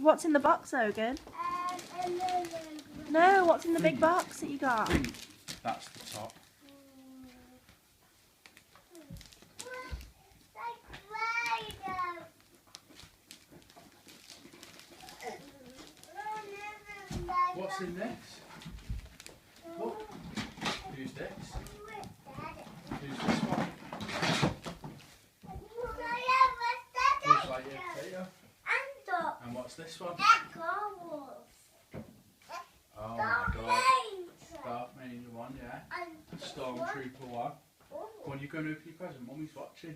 What's in the box, Logan? No, what's in the big box that you got? That's the top. What's in this? What? Who's this? Who's this one? Looks like your potato. And what's this one? Oh my god. Darth Vader one, yeah. Stormtrooper one. When you going to open your present, Mummy's watching.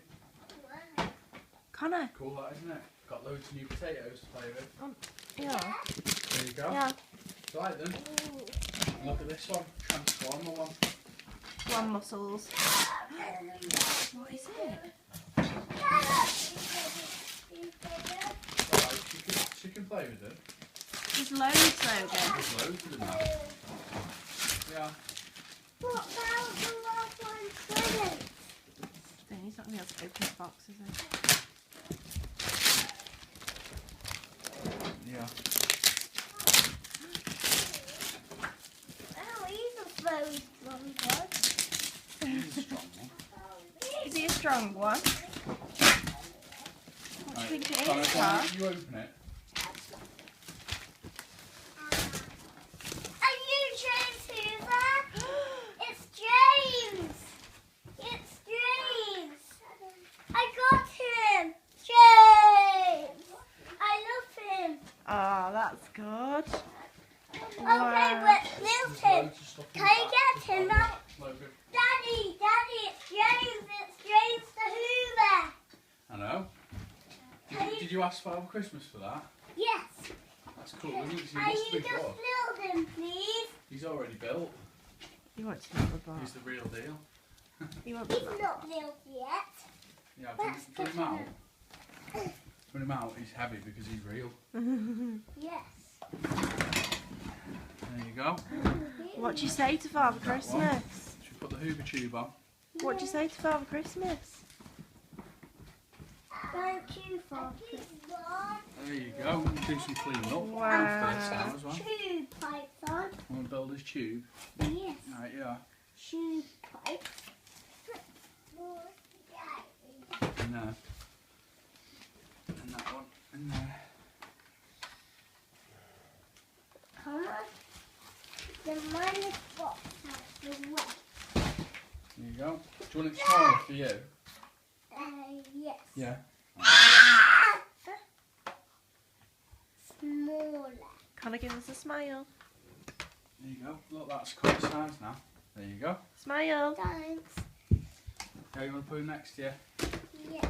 Connor. Cool that, isn't it? Got loads of new potatoes to play with. Yeah. There you go. Yeah. Do you like them? Look at this one. Transformer one. One muscles. What is it? Alright, she can play with them. There's loads, Logan. There's loads of them now. Yeah. What about the last one present? Then he's not going to be able to open the box, is he? Yeah. Oh, he's a very strong one. He's a strong one. Is he a strong one? What do you think it is, Carl? You open it. Are you James Hoover? It's James. It's James. I got him. James. I love him. Oh, that's good. Okay, but Milton, can I get him now? Logan. Daddy, it's James. It's James the Hoover. I know. Did you ask Father Christmas for that? Yes. That's cool, isn't it? 'Cause he Can must you be just good. build him, please? He's already built. He wants to know the box. He's the real deal. He wants He's to know. not built yet. Yeah, Let's bring him put out. Bring him out, he's heavy because he's real. Yes. There you go. What do you say to Father That one. Christmas? Should we put the Hoover tube on? What do you say to Father Christmas? Thank you for this. There you go. Do some cleaning up. Wow. First now as well. Tube pipes on. Want to build his tube? Yes. Right, yeah. Tube pipes. In there. And that one. In there. Come on. The minus box has the way. There you go. Do you want it smaller for you? Yes. Yeah. Smaller. Connor, give us a smile. There you go. Look, that's correct size now. There you go. Smile. Thanks. Okay, you want to put him next to you? Yes.